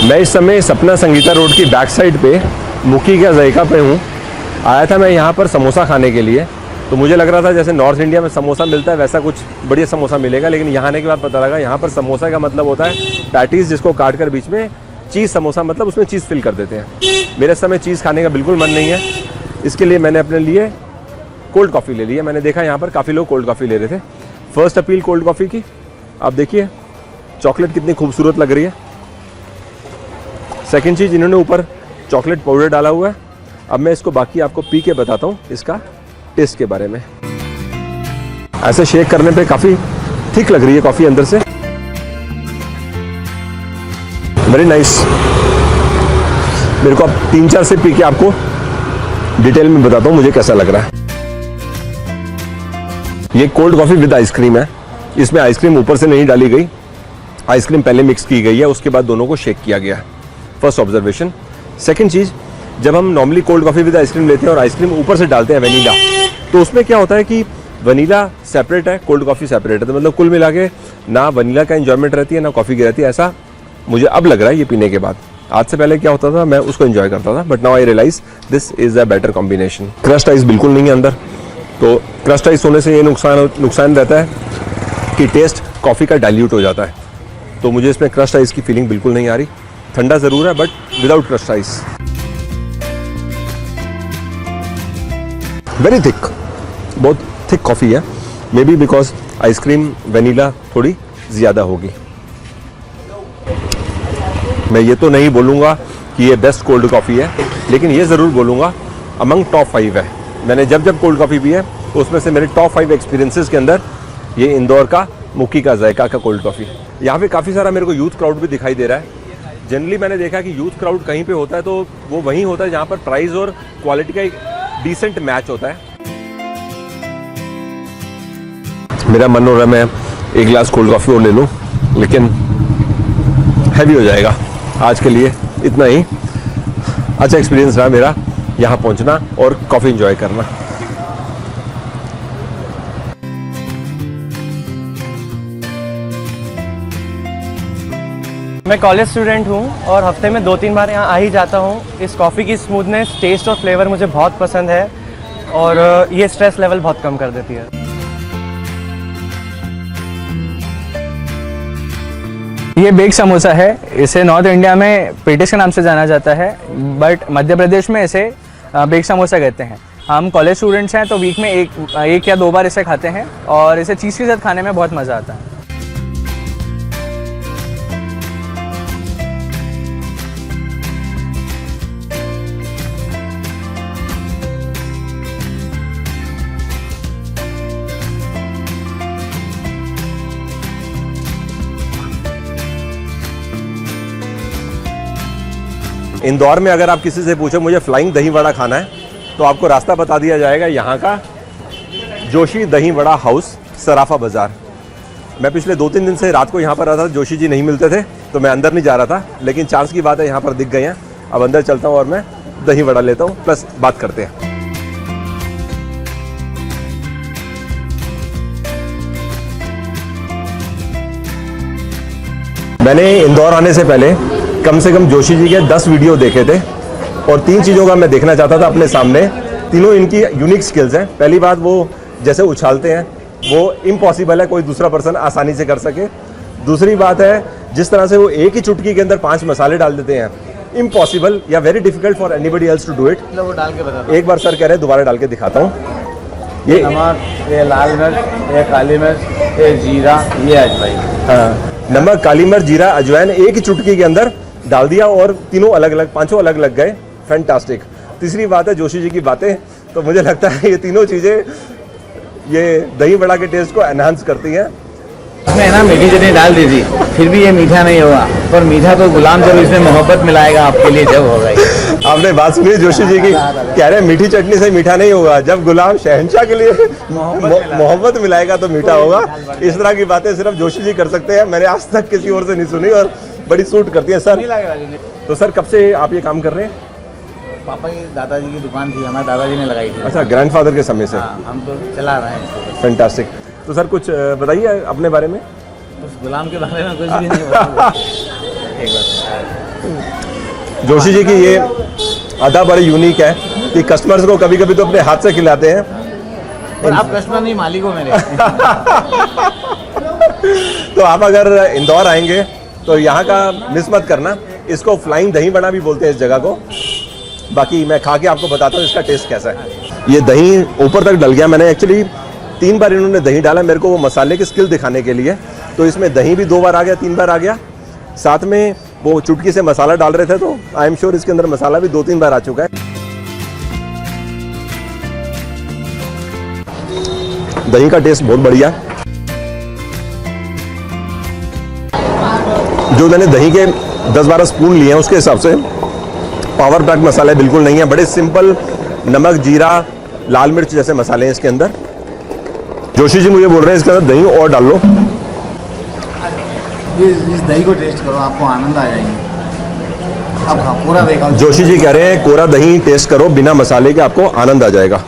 मैं इस समय सपना संगीता रोड की बैक साइड पे मुकी का जायका पे हूँ। आया था मैं यहाँ पर समोसा खाने के लिए, तो मुझे लग रहा था जैसे नॉर्थ इंडिया में समोसा मिलता है वैसा कुछ बढ़िया समोसा मिलेगा, लेकिन यहाँ आने के बाद पता लगा यहाँ पर समोसा का मतलब होता है पैटीज़, जिसको काट कर बीच में चीज़ समोसा, मतलब उसमें चीज़ फिल कर देते हैं। मेरे समय चीज़ खाने का बिल्कुल मन नहीं है, इसके लिए मैंने अपने लिए कोल्ड कॉफ़ी ले ली है। मैंने देखा यहाँ पर काफ़ी लोग कोल्ड कॉफ़ी ले रहे थे। फर्स्ट अपील कोल्ड कॉफ़ी की, आप देखिए चॉकलेट कितनी खूबसूरत लग रही है। सेकंड चीज़, इन्होंने ऊपर चॉकलेट पाउडर डाला हुआ है। अब मैं इसको बाकी आपको पी के बताता हूँ इसका टेस्ट के बारे में। ऐसे शेक करने पे काफ़ी थिक लग रही है कॉफ़ी अंदर से, वेरी नाइस। मेरे को अब 3-4 से पी के आपको डिटेल में बताता हूँ मुझे कैसा लग रहा है। ये कोल्ड कॉफ़ी विद आइसक्रीम है। इसमें आइसक्रीम ऊपर से नहीं डाली गई, आइसक्रीम पहले मिक्स की गई है, उसके बाद दोनों को शेक किया गया है। First observation. सेकंड चीज़, जब हम normally cold coffee with ice cream लेते हैं और आइसक्रीम ऊपर से डालते हैं वनीला, तो उसमें क्या होता है कि वनीला सेपरेट है, कोल्ड कॉफ़ी सेपरेट है, तो मतलब कुल मिला के ना वनीला का एंजॉयमेंट रहती है ना कॉफ़ी की रहती है। ऐसा मुझे अब लग रहा है ये पीने के बाद। आज से पहले क्या होता था, मैं उसको एंजॉय करता था, but now I realise this is a better combination. Crushed ice बिल्कुल नहीं है अंदर, तो क्रस्ट आइस होने से ये नुकसान रहता है कि टेस्ट कॉफ़ी का डाइल्यूट हो जाता है। तो मुझे इसमें क्रस्ट आइस की फीलिंग बिल्कुल नहीं आ रही। ठंडा ज़रूर है but without crust ice. Very thick, बहुत थिक कॉफ़ी है। May be because ice cream vanilla थोड़ी ज़्यादा होगी। मैं ये तो नहीं बोलूँगा कि ये बेस्ट कोल्ड कॉफ़ी है, लेकिन ये ज़रूर बोलूँगा अमंग टॉप 5 है। मैंने जब कोल्ड कॉफ़ी पी है तो उसमें से मेरे टॉप 5 एक्सपीरियंसेस के अंदर ये इंदौर का मुकी का जायका का कोल्ड कॉफ़ी। यहाँ पे काफ़ी सारा मेरे को यूथ क्राउड भी दिखाई दे रहा है। जनरली मैंने देखा कि यूथ क्राउड कहीं पे होता है तो वो वहीं होता है जहाँ पर प्राइस और क्वालिटी का एक डिसेंट मैच होता है। मेरा मन हो रहा है मैं एक गिलास कोल्ड कॉफ़ी और ले लूँ, लेकिन हैवी हो जाएगा। आज के लिए इतना ही। अच्छा एक्सपीरियंस रहा मेरा यहाँ पहुँचना और कॉफ़ी एंजॉय करना। मैं कॉलेज स्टूडेंट हूँ और हफ्ते में 2-3 बार यहाँ आ ही जाता हूँ। इस कॉफ़ी की स्मूथनेस, टेस्ट और फ्लेवर मुझे बहुत पसंद है और ये स्ट्रेस लेवल बहुत कम कर देती है। ये बेक समोसा है। इसे नॉर्थ इंडिया में पेटिस के नाम से जाना जाता है, बट मध्य प्रदेश में इसे बेक समोसा कहते हैं। हम कॉलेज स्टूडेंट्स हैं तो वीक में एक या 2 बार इसे खाते हैं और इसे चीज़ के साथ खाने में बहुत मज़ा आता है। इंदौर में अगर आप किसी से पूछो मुझे फ्लाइंग दही वड़ा खाना है तो आपको रास्ता बता दिया जाएगा यहाँ का जोशी दही वड़ा हाउस, सराफा बाज़ार। मैं पिछले 2-3 दिन से रात को यहाँ पर रहा था, जोशी जी नहीं मिलते थे तो मैं अंदर नहीं जा रहा था, लेकिन चांस की बात है यहाँ पर दिख गए हैं। अब अंदर चलता हूँ और मैं दही वड़ा लेता हूँ, प्लस बात करते हैं। मैंने इंदौर आने से पहले कम से कम जोशी जी के 10 वीडियो देखे थे और 3 चीज़ों का मैं देखना चाहता था अपने सामने। तीनों इनकी यूनिक स्किल्स हैं। पहली बात, वो जैसे उछालते हैं वो इम्पॉसिबल है कोई दूसरा पर्सन आसानी से कर सके। दूसरी बात है, जिस तरह से वो एक ही चुटकी के अंदर 5 मसाले डाल देते हैं, इम्पॉसिबल या very difficult for anybody else to do it. वो डाल के बता। एक बार सर कह रहे हैं, दोबारा डाल के दिखाता हूँ। ये नमक, ये लाल मिर्च, ये काली मिर्च, ये जीरा, ये अजवाइन। हाँ, नमक, काली मिर्च, जीरा, अजवाइन एक ही चुटकी के अंदर डाल दिया और तीनों अलग अलग, 5 अलग लग गए। फैंटास्टिक। तीसरी बात है जोशी जी की बातें, तो मुझे लगता है ये तीनों चीज़ें ये दही वड़ा के टेस्ट को एनहांस करती हैं। इसमें ना मीठी चटनी डाल दीजिए, फिर भी ये मीठा नहीं होगा, पर मीठा तो गुलाम जब इसमें मोहब्बत मिलाएगा आपके लिए जब होगा। आपने बात सुनी जोशी जी की, कह रहे हैं मीठी चटनी से मीठा नहीं होगा, जब गुलाम शहंशाह के लिए मोहब्बत मिलाएगा तो मीठा होगा। इस तरह की बातें सिर्फ जोशी जी कर सकते हैं, मैंने आज तक किसी और से नहीं सुनी और बड़ी सूट करती है सर। तो सर कब से आप ये काम कर रहे हैं? पापा की दादाजी की दुकान थी, हमारे दादाजी ने लगाई थी। अच्छा, ग्रैंडफादर के समय से। हम तो चला रहे हैं। फैंटास्टिक। तो सर कुछ बताइए अपने बारे में। उस गुलाम के बारे में कुछ भी नहीं बताऊंगा। एक बार जोशी जी की ये अदा बड़ी यूनिक है कि कस्टमर्स को कभी कभी तो अपने हाथ से खिलाते हैं। और आप कस्टमर नहीं, मालिक हो मेरे। तो आप अगर इंदौर आएंगे तो यहाँ का मिस मत करना। इसको फ्लाइंग दही बड़ा भी बोलते हैं इस जगह को। बाकी मैं खा के आपको बताता हूँ इसका टेस्ट कैसा है। ये दही ऊपर तक डल गया। मैंने एक्चुअली 3 बार इन्होंने दही डाला मेरे को वो मसाले की स्किल दिखाने के लिए। तो इसमें दही भी 2 बार आ गया, 3 बार आ गया। साथ में वो चुटकी से मसाला डाल रहे थे तो आई एम श्योर इसके अंदर मसाला भी 2-3 बार आ चुका है। दही का टेस्ट बहुत बढ़िया। जो मैंने दही के 10-12 स्पून लिए हैं उसके हिसाब से पावर पैक मसाले बिल्कुल नहीं है। बड़े सिंपल नमक, जीरा, लाल मिर्च जैसे मसाले हैं इसके अंदर। जोशी जी मुझे बोल रहे हैं इसके अंदर दही और डाल लो। इस दही को टेस्ट करो, आपको आनंद आ जाएगी। अब हाँ, पूरा देखा। जोशी जी कह रहे हैं कोरा दही टेस्ट करो बिना मसाले के, आपको आनंद आ जाएगा।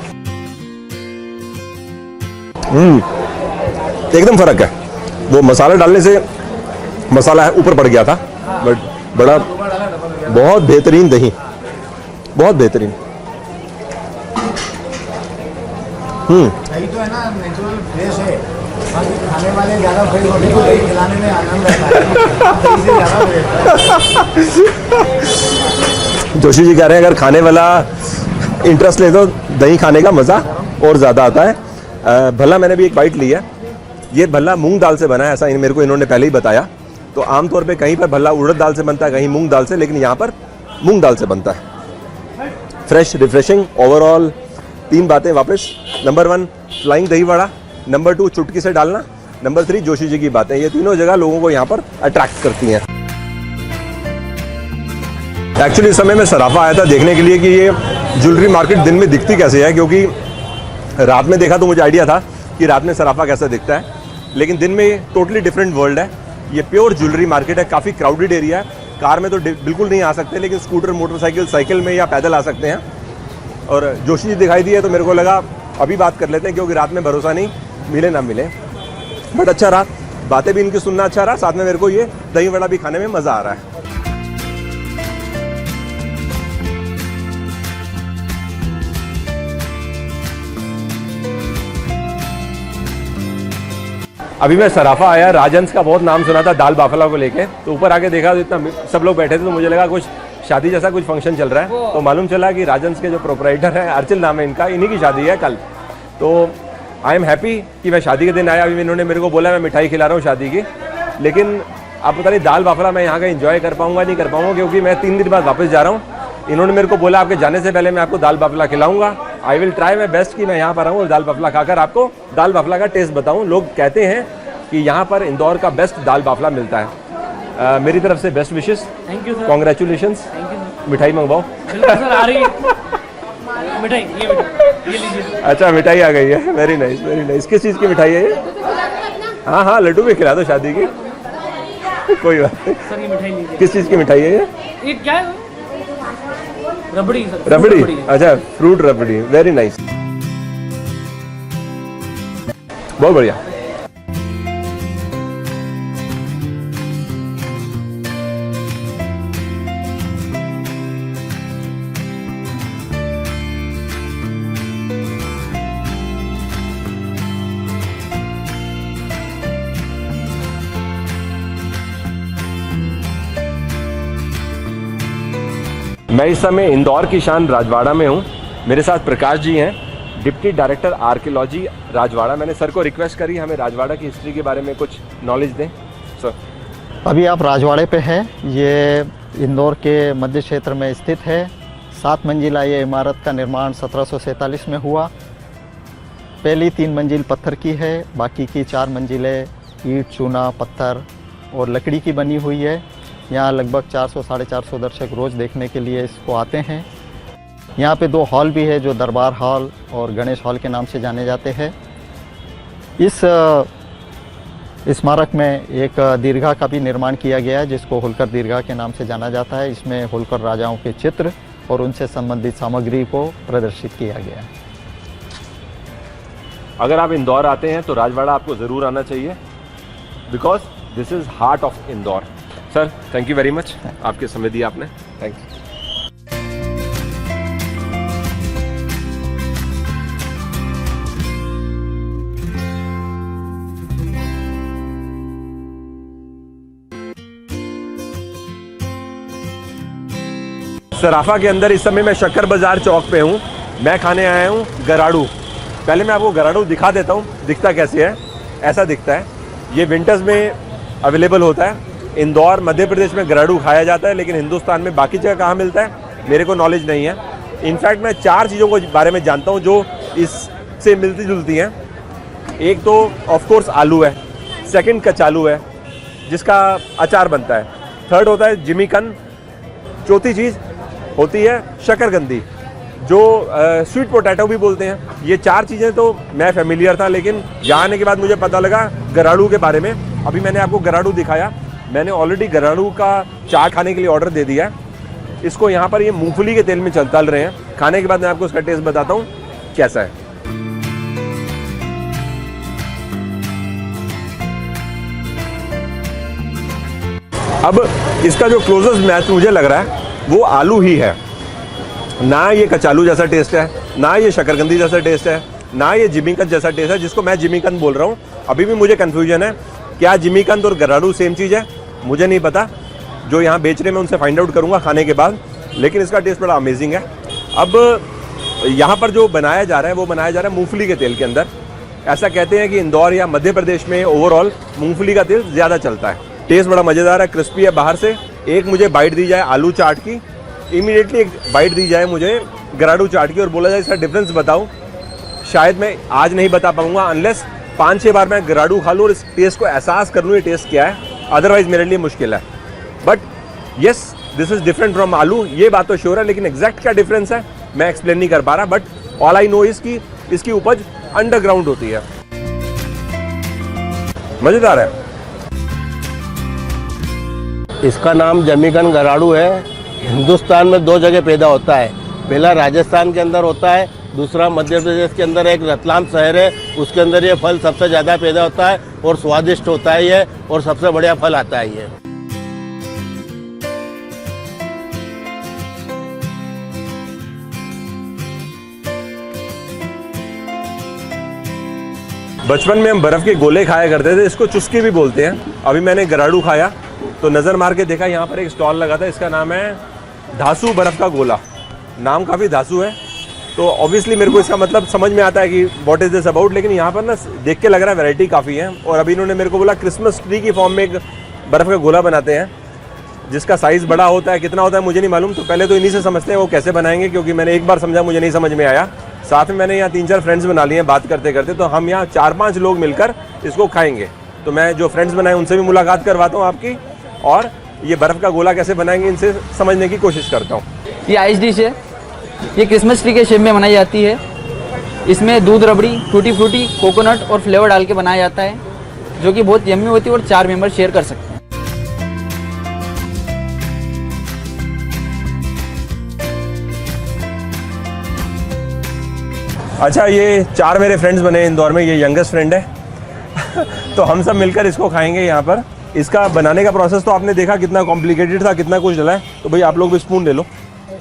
एकदम फर्क है। वो मसाला डालने से मसाला ऊपर पड़ गया था, बट बड़ा बहुत बेहतरीन दही, बहुत बेहतरीन। दही तो है ना नेचुरल फ्रेश है। बाकी खाने वाले ज़्यादा फ्रेश होने को दही खिलाने में आनंद आता है। दही से ज़्यादा फ्रेश। जोशी जी कह रहे हैं अगर खाने वाला इंटरेस्ट ले तो दही खाने का मज़ा और ज़्यादा आता है। भल्ला मैंने भी एक बाइट ली है। ये भल्ला मूंग दाल से बना है, ऐसा मेरे को इन्होंने पहले ही बताया। तो आमतौर पे कहीं पर भल्ला उड़द दाल से बनता है, कहीं मूंग दाल से, लेकिन यहाँ पर मूंग दाल से बनता है। फ्रेश, रिफ्रेशिंग, ओवरऑल 3 बातें वापस। नंबर 1 फ्लाइंग दही वड़ा, नंबर 2 चुटकी से डालना, नंबर 3 जोशी जी की बातें। ये तीनों जगह लोगों को यहाँ पर अट्रैक्ट करती हैं। एक्चुअली इस समय मैं सराफा आया था देखने के लिए कि ये ज्वेलरी मार्केट दिन में दिखती कैसे है, क्योंकि रात में देखा तो मुझे आइडिया था कि रात में सराफा कैसा दिखता है, लेकिन दिन में टोटली डिफरेंट वर्ल्ड है। ये प्योर ज्वेलरी मार्केट है, काफ़ी क्राउडेड एरिया है। कार में तो बिल्कुल नहीं आ सकते, लेकिन स्कूटर, मोटरसाइकिल, साइकिल में या पैदल आ सकते हैं। और जोशी जी दिखाई दिए तो मेरे को लगा अभी बात कर लेते हैं, क्योंकि रात में भरोसा नहीं, मिले ना मिले। बट अच्छा रहा, बातें भी इनकी सुनना अच्छा रहा, साथ में मेरे को ये दही वड़ा भी खाने में मज़ा आ रहा है। अभी मैं सराफा आया, राजहंस का बहुत नाम सुना था दाल बाफला को लेके। तो ऊपर आके देखा तो इतना सब लोग बैठे थे, तो मुझे लगा कुछ शादी जैसा कुछ फंक्शन चल रहा है। तो मालूम चला कि राजहंस के जो प्रोपराइटर हैं, अर्चिल नाम है इनका, इन्हीं की शादी है कल। तो आई एम हैप्पी कि मैं शादी के दिन आया। अभी इन्होंने मेरे को बोला मैं मिठाई खिला रहा हूँ शादी की, लेकिन आप पता नहीं दाल बाफला मैं यहाँ का एंजॉय कर पाऊँगा नहीं कर पाऊँगा, क्योंकि मैं 3 दिन बाद वापस जा रहा हूँ। इन्होंने मेरे को बोला आपके जाने से पहले मैं आपको दाल बाफला खिलाऊंगा। I will try my best कि मैं यहाँ पर आऊँ और दाल बाफला खाकर आपको दाल बाफला का टेस्ट बताऊँ। लोग कहते हैं कि यहाँ पर इंदौर का बेस्ट दाल बाफला मिलता है। मेरी तरफ से best wishes, thank you sir, congratulations. Thank you sir. मिठाई मंगवाओ। बिल्कुल सर, आ रही है मिठाई, ये लीजिए। अच्छा मिठाई आ गई है, वेरी नाइस वेरी नाइस। किस चीज़ की मिठाई है ये? हाँ हाँ, लड्डू भी खिला दो शादी की, कोई बात नहीं। सर ये मिठाई लीजिए। किस चीज़ की मिठाई है ये? ये क्या है? रबड़ी सर, रबड़ी? है। अच्छा, फ्रूट रबड़ी, वेरी नाइस, बहुत बढ़िया। मैं इस समय इंदौर की शान राजवाड़ा में हूँ। मेरे साथ प्रकाश जी हैं, डिप्टी डायरेक्टर आर्कियोलॉजी राजवाड़ा। मैंने सर को रिक्वेस्ट करी हमें राजवाड़ा की हिस्ट्री के बारे में कुछ नॉलेज दें। सर अभी आप राजवाड़े पे हैं। ये इंदौर के मध्य क्षेत्र में स्थित है। 7 मंजिला ये इमारत का निर्माण 1747 में हुआ। पहली 3 मंजिल पत्थर की है, बाकी की 4 मंजिलें ईंट, चूना, पत्थर और लकड़ी की बनी हुई है। यहाँ लगभग 400-450 दर्शक रोज़ देखने के लिए इसको आते हैं। यहाँ पे 2 हॉल भी है जो दरबार हॉल और गणेश हॉल के नाम से जाने जाते हैं। इस स्मारक में एक दीर्घा का भी निर्माण किया गया है जिसको होलकर दीर्घा के नाम से जाना जाता है। इसमें होलकर राजाओं के चित्र और उनसे संबंधित सामग्री को प्रदर्शित किया गया है। अगर आप इंदौर आते हैं तो राजवाड़ा आपको ज़रूर आना चाहिए, because this is heart of Indore. Sir thank you very much, आपके समय दिया आपने, थैंक यू। सराफा के अंदर इस समय मैं शक्कर बाजार चौक पे हूँ। मैं खाने आया हूँ गराड़ू। पहले मैं आपको गराड़ू दिखा देता हूँ दिखता कैसे है। ऐसा दिखता है, ये विंटर्स में अवेलेबल होता है। इंदौर मध्य प्रदेश में गराड़ू खाया जाता है, लेकिन हिंदुस्तान में बाकी जगह कहाँ मिलता है मेरे को नॉलेज नहीं है। इनफैक्ट मैं 4 चीज़ों के बारे में जानता हूँ जो इससे मिलती जुलती हैं। एक तो ऑफकोर्स आलू है, सेकंड कचालू है जिसका अचार बनता है, थर्ड होता है जिमीकन, चौथी चीज़ होती है शकरकंदी जो स्वीट पोटैटो भी बोलते हैं। ये 4 चीज़ें तो मैं फेमिलियर था, लेकिन यहाँ आने के बाद मुझे पता लगा गराड़ू के बारे में। अभी मैंने आपको गराड़ू दिखाया, मैंने ऑलरेडी गराड़ू का चाट खाने के लिए ऑर्डर दे दिया है। इसको यहाँ पर ये मूंगफली के तेल में तल रहे हैं। खाने के बाद मैं आपको उसका टेस्ट बताता हूँ कैसा है। अब इसका जो क्लोजेस्ट मैच मुझे लग रहा है वो आलू ही है। ना ये कचालू जैसा टेस्ट है, ना ये शकरकंदी जैसा टेस्ट है, ना ये जिमीकंद जैसा टेस्ट है, जिसको मैं जिमीकंद बोल रहा हूँ। अभी भी मुझे कन्फ्यूजन है, क्या जिमीकंद और गराड़ू सेम चीज़ है? मुझे नहीं पता। जो यहाँ बेच रहे हैं मैं उनसे फाइंड आउट करूँगा खाने के बाद, लेकिन इसका टेस्ट बड़ा अमेजिंग है। अब यहाँ पर जो बनाया जा रहा है वो बनाया जा रहा है मूँगफली के तेल के अंदर। ऐसा कहते हैं कि इंदौर या मध्य प्रदेश में ओवरऑल मूँगफली का तेल ज़्यादा चलता है। टेस्ट बड़ा मज़ेदार है, क्रिस्पी है बाहर से। एक मुझे बाइट दी जाए आलू चाट की, इमीडिएटली एक बाइट दी जाए मुझे गराड़ू चाट की और बोला जाए इसका डिफरेंस बताओ, शायद मैं आज नहीं बता पाऊंगा अनलेस 5-6 बार मैं गराड़ू खा लूँ और इस टेस्ट को एहसास कर लूँ ये टेस्ट क्या है। अदरवाइज मेरे लिए मुश्किल है। But yes, this is different from आलू, ये बात तो श्योर है, लेकिन एग्जैक्ट क्या डिफरेंस है मैं एक्सप्लेन नहीं कर पा रहा। But all I know is कि इसकी उपज अंडरग्राउंड होती है। मज़ेदार है। इसका नाम जमीकन गराड़ू है। हिंदुस्तान में 2 जगह पैदा होता है, पहला राजस्थान के अंदर होता है, दूसरा मध्य प्रदेश के अंदर एक रतलाम शहर है, उसके अंदर ये फल सबसे ज़्यादा पैदा होता है और स्वादिष्ट होता है ये, और सबसे बढ़िया फल आता है ये। बचपन में हम बर्फ़ के गोले खाया करते थे, इसको चुस्की भी बोलते हैं। अभी मैंने गराड़ू खाया तो नज़र मार के देखा, यहाँ पर एक स्टॉल लगा था, इसका नाम है धासू बर्फ़ का गोला। नाम काफ़ी धासू है, तो ऑब्वियसली मेरे को इसका मतलब समझ में आता है कि व्हाट इज़ दिस अबाउट। लेकिन यहाँ पर ना देख के लग रहा है वैरायटी काफ़ी है। और अभी इन्होंने मेरे को बोला क्रिसमस ट्री की फॉर्म में एक बर्फ़ का गोला बनाते हैं, जिसका साइज़ बड़ा होता है, कितना होता है मुझे नहीं मालूम। तो पहले तो इन्हीं से समझते हैं वो कैसे बनाएंगे, क्योंकि मैंने एक बार समझा, मुझे नहीं समझ में आया। साथ में मैंने यहाँ 3-4 फ्रेंड्स बना लिए हैं बात करते करते, तो हम यहाँ 4-5 लोग मिलकर इसको खाएंगे। तो मैं जो फ्रेंड्स बनाए उनसे भी मुलाकात करवाता हूँ आपकी, और ये बर्फ़ का गोला कैसे बनाएंगे इनसे समझने की कोशिश करता हूँ। ये आइस डिश है, ये क्रिसमस ट्री के शेप में बनाई जाती है। इसमें दूध रबड़ी, टूटी फ्रूटी, कोकोनट और फ्लेवर डाल के बनाया जाता है, जो कि बहुत यम्मी होती है और 4 मेंबर शेयर कर सकते हैं। अच्छा, ये 4 मेरे फ्रेंड्स बने इंदौर में, ये यंगेस्ट फ्रेंड है तो हम सब मिलकर इसको खाएंगे यहाँ पर। इसका बनाने का प्रोसेस तो आपने देखा कितना कॉम्प्लिकेटेड था, कितना कुछ डला है। तो भाई आप लोग भी स्पून ले लो,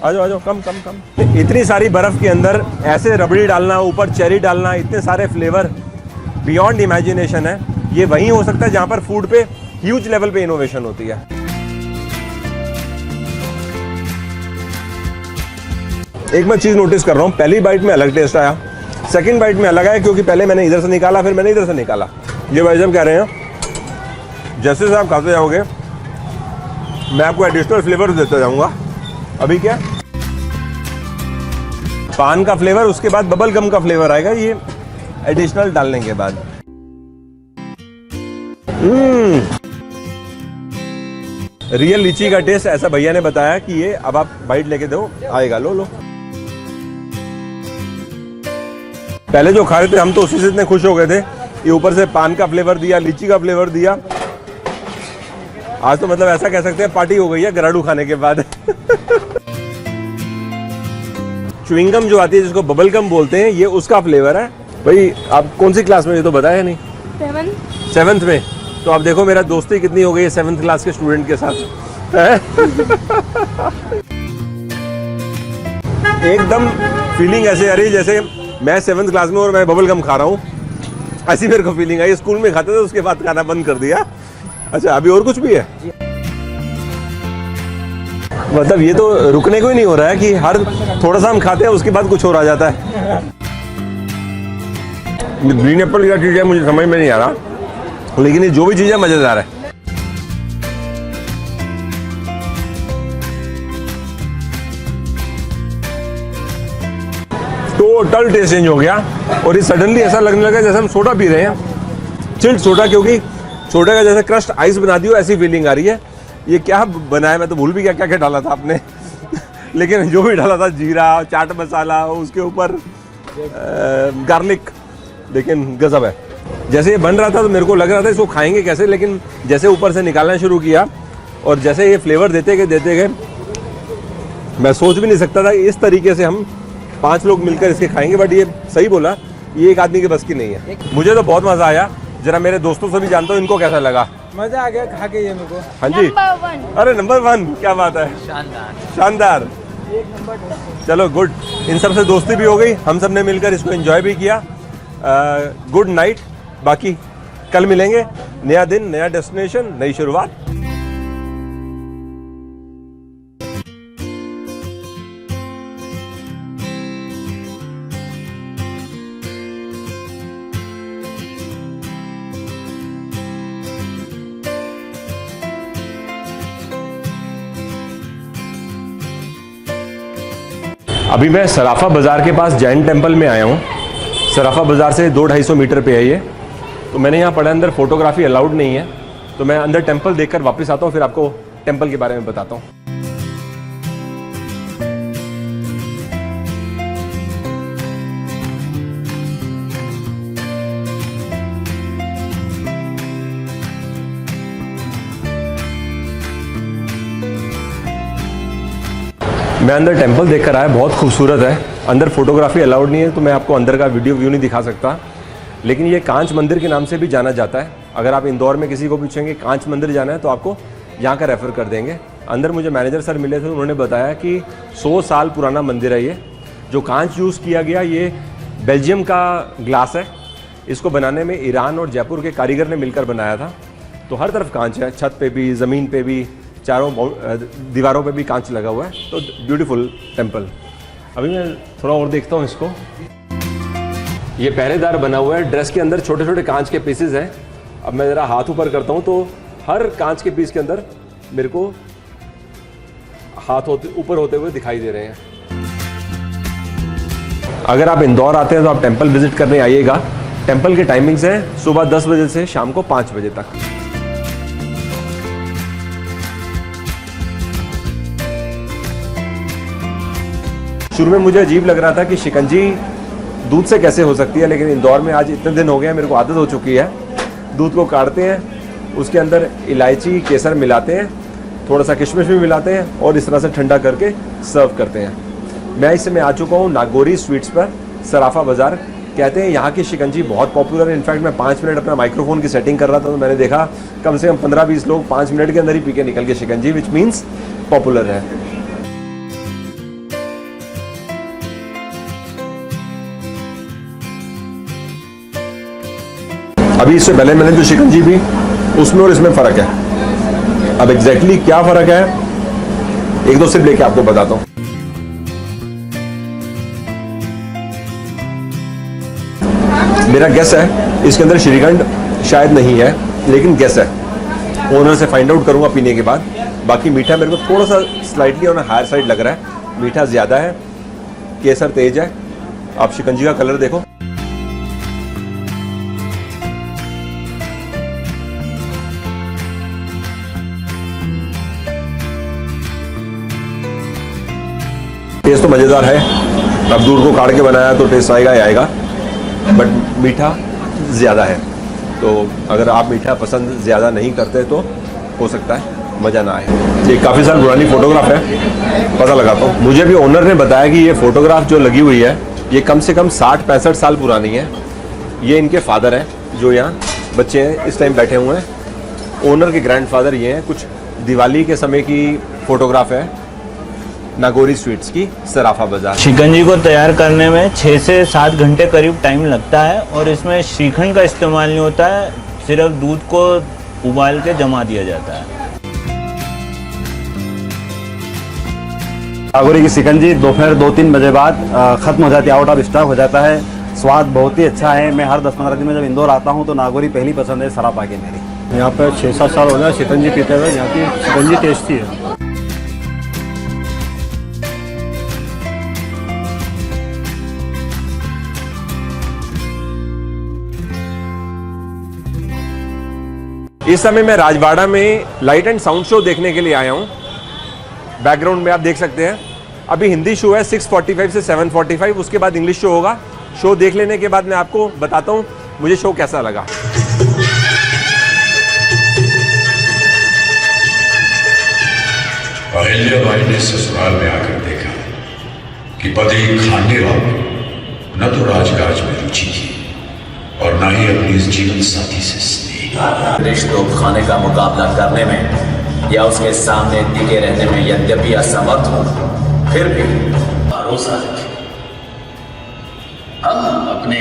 आ जाओ आ जाओ, कम कम कम। इतनी सारी बर्फ़ के अंदर ऐसे रबड़ी डालना, ऊपर चेरी डालना, इतने सारे फ्लेवर, बियॉन्ड इमेजिनेशन है। ये वहीं हो सकता है जहाँ पर फूड पे ह्यूज लेवल पे इनोवेशन होती है। एक मैं चीज़ नोटिस कर रहा हूँ, पहली बाइट में अलग टेस्ट आया, सेकंड बाइट में अलग आया, क्योंकि पहले मैंने इधर से निकाला, फिर मैंने इधर से निकाला। ये भाई साहब कह रहे हैं जैसे आप खाते जाओगे मैं आपको एडिशनल फ्लेवर देता जाऊँगा। अभी क्या, पान का फ्लेवर, उसके बाद बबल गम का फ्लेवर आएगा ये एडिशनल डालने के बाद। रियल लीची का टेस्ट ऐसा भैया ने बताया कि ये अब आप बाइट लेके दो आएगा। लो लो, पहले जो खा रहे थे हम तो उसी से इतने खुश हो गए थे, ये ऊपर से पान का फ्लेवर दिया, लीची का फ्लेवर दिया। आज तो मतलब ऐसा कह सकते हैं पार्टी हो गई है गराड़ू खाने के बाद च्युइंगम जो आती है जिसको बबल गम बोलते हैं, ये उसका फ्लेवर है। भाई आप कौन सी क्लास में, ये तो बताया नहीं। 7th में। तो आप देखो मेरा दोस्ती कितनी हो गई है 7th क्लास के स्टूडेंट के साथ। एकदम फीलिंग ऐसे आ रही जैसे मैं 7th क्लास में और मैं बबल गम खा रहा हूँ, ऐसी मेरे को फीलिंग आई। स्कूल में खाते थे, उसके बाद खाना बंद कर दिया। अच्छा, अभी और कुछ भी है? मतलब ये तो रुकने को ही नहीं हो रहा है कि हर थोड़ा सा हम खाते हैं उसके बाद कुछ और आ जाता है। ग्रीन एप्पल क्या चीज़ है मुझे समझ में नहीं आ रहा, लेकिन ये जो भी चीज़ है मज़ेदार है। टोटल टेस्ट चेंज हो गया और ये सडनली ऐसा लगने लगा जैसे हम सोडा पी रहे हैं, चिल्ड सोडा, क्योंकि सोडा का जैसे क्रस्ट आइस बना दियो ऐसी फीलिंग आ रही है। ये क्या बनाया मैं तो भूल भी गया क्या क्या डाला था आपने लेकिन जो भी डाला था, जीरा, चाट मसाला, उसके ऊपर गार्लिक, लेकिन गजब है। जैसे ये बन रहा था तो मेरे को लग रहा था इसको खाएंगे कैसे, लेकिन जैसे ऊपर से निकालना शुरू किया और जैसे ये फ्लेवर देते गए मैं सोच भी नहीं सकता था इस तरीके से हम 5 लोग मिलकर इसके खाएंगे। बट ये सही बोला, ये एक आदमी के बस की नहीं है। मुझे तो बहुत मज़ा आया। जरा मेरे दोस्तों से भी जानता हूँ इनको कैसा लगा। मज़ा आ गया खा के ये मेरे को। हाँ जी, अरे नंबर 1, क्या बात है, शानदार। चलो गुड, इन सब से दोस्ती भी हो गई, हम सब ने मिलकर इसको एंजॉय भी किया। गुड नाइट, बाकी कल मिलेंगे। नया दिन, नया डेस्टिनेशन, नई शुरुआत। अभी मैं सराफा बाज़ार के पास जैन टेम्पल में आया हूँ। सराफा बाज़ार से 200-250 मीटर पे है ये। तो मैंने यहाँ पढ़ा अंदर फोटोग्राफी अलाउड नहीं है, तो मैं अंदर टेम्पल देखकर वापस आता हूँ, फिर आपको टेम्पल के बारे में बताता हूँ। मैं अंदर टेम्पल देखकर आया, बहुत खूबसूरत है। अंदर फोटोग्राफी अलाउड नहीं है तो मैं आपको अंदर का वीडियो व्यू नहीं दिखा सकता, लेकिन ये कांच मंदिर के नाम से भी जाना जाता है। अगर आप इंदौर में किसी को पूछेंगे कांच मंदिर जाना है तो आपको यहाँ का रेफ़र कर देंगे। अंदर मुझे मैनेजर सर मिले थे, उन्होंने बताया कि 100 साल पुराना मंदिर है ये। जो कांच यूज़ किया गया ये बेल्जियम का ग्लास है। इसको बनाने में ईरान और जयपुर के कारीगर ने मिलकर बनाया था। तो हर तरफ कांच है, छत पे भी, ज़मीन पे भी, चारों दीवारों पे भी कांच लगा हुआ है। तो ब्यूटीफुल टेम्पल। अभी मैं थोड़ा और देखता हूँ इसको। ये पहरेदार बना हुआ है, ड्रेस के अंदर छोटे छोटे कांच के पीसेस हैं। अब मैं ज़रा हाथ ऊपर करता हूँ तो हर कांच के पीस के अंदर मेरे को हाथ ऊपर होते हुए दिखाई दे रहे हैं। अगर आप इंदौर आते हैं तो आप टेम्पल विजिट करने आइएगा। टेम्पल के टाइमिंग्स हैं सुबह 10 बजे से शाम को 5 बजे तक। शुरू में मुझे अजीब लग रहा था कि शिकंजी दूध से कैसे हो सकती है, लेकिन इंदौर में आज इतने दिन हो गए हैं, मेरे को आदत हो चुकी है। दूध को काटते हैं, उसके अंदर इलायची, केसर मिलाते हैं, थोड़ा सा किशमिश भी मिलाते हैं और इस तरह से ठंडा करके सर्व करते हैं। मैं इस समय आ चुका हूँ नागौरी स्वीट्स पर, सराफा बाज़ार। कहते हैं यहाँ की शिकंजी बहुत पॉपुलर है। इनफैक्ट मैं 5 मिनट अपना माइक्रोफोन की सेटिंग कर रहा था तो मैंने देखा कम से कम 15-20 लोग 5 मिनट के अंदर ही पी के निकल गए शिकंजी, विच मीन्स पॉपुलर है। अभी इससे पहले मैंने जो शिकंजी पी उसमें और इसमें फ़र्क है। अब एग्जैक्टली क्या फ़र्क है 1-2 सिप लेके आपको बताता हूँ। मेरा गेस है इसके अंदर श्रीखंड शायद नहीं है, लेकिन गेस है। ओनर से फाइंड आउट करूँगा पीने के बाद। बाकी मीठा मेरे को थोड़ा सा स्लाइटली ऑन हायर साइड लग रहा है, मीठा ज़्यादा है, केसर तेज है। आप शिकंजी का कलर देखो, टेस्ट तो मज़ेदार है। अब दूध को काट के बनाया तो टेस्ट आएगा ही आएगा, बट मीठा ज़्यादा है। तो अगर आप मीठा पसंद ज़्यादा नहीं करते तो हो सकता है मज़ा ना आए। ये काफ़ी साल पुरानी फ़ोटोग्राफ है, पता लगाता हूँ। मुझे भी ओनर ने बताया कि ये फ़ोटोग्राफ जो लगी हुई है ये कम से कम 60-65 साल पुरानी है। ये इनके फादर हैं जो यहाँ बच्चे हैं इस टाइम बैठे हुए हैं ओनर के ग्रैंडफादर ये हैं। कुछ दिवाली के समय की फोटोग्राफ है नागौरी स्वीट्स की, सराफा बाजार। शिकंजी को तैयार करने में 6 से 7 घंटे करीब टाइम लगता है और इसमें श्रीखंड का इस्तेमाल नहीं होता है, सिर्फ दूध को उबाल के जमा दिया जाता है। नागौरी की शिकंजी दोपहर 2-3 बजे बाद ख़त्म हो जाती है, आउट ऑफ स्टॉक हो जाता है। स्वाद बहुत ही अच्छा है। मैं हर 10-15 दिन में जब इंदौर आता हूँ तो नागौरी पहली पसंद है सराफा की मेरी। यहाँ पर 6-7 साल हो गया शिकंजी पीते हुए। यहाँ की शिकंजी टेस्टी है। इस समय मैं राजवाड़ा में लाइट एंड साउंड शो देखने के लिए आया हूँ। बैकग्राउंड में आप देख सकते हैं अभी हिंदी शो है 6:45 से 7:45, उसके बाद इंग्लिश शो होगा। शो देख लेने के बाद मैं आपको बताता हूँ मुझे शो कैसा लगा। अहिल्याबाई ने ससुराल में आकर देखा कि पति खांडेराव न तो राजकाज में रुचि थी और न ही अपनी इस जीवन साथी से स्नेह। रिश्तों खाने का मुकाबला करने में या उसके सामने टिके रहने में यद्यपि असमर्थ हो, फिर भी भरोसा रखें हम अपने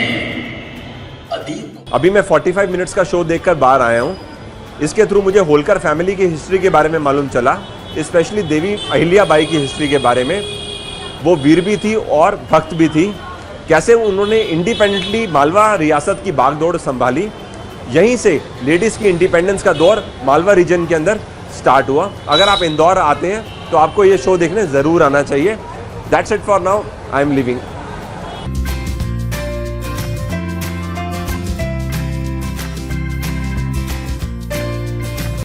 अतीत। अभी मैं 45 मिनट्स का शो देखकर बाहर आया हूँ। इसके थ्रू मुझे होलकर फैमिली की हिस्ट्री के बारे में मालूम चला, स्पेशली देवी अहिल्याबाई की हिस्ट्री के बारे में। वो वीर भी थी और भक्त भी थी। कैसे उन्होंने इंडिपेंडेंटली मालवा रियासत की बागडोर संभाली। यहीं से लेडीज़ की इंडिपेंडेंस का दौर मालवा रीजन के अंदर स्टार्ट हुआ। अगर आप इंदौर आते हैं तो आपको ये शो देखने ज़रूर आना चाहिए। That's it for now, I am living.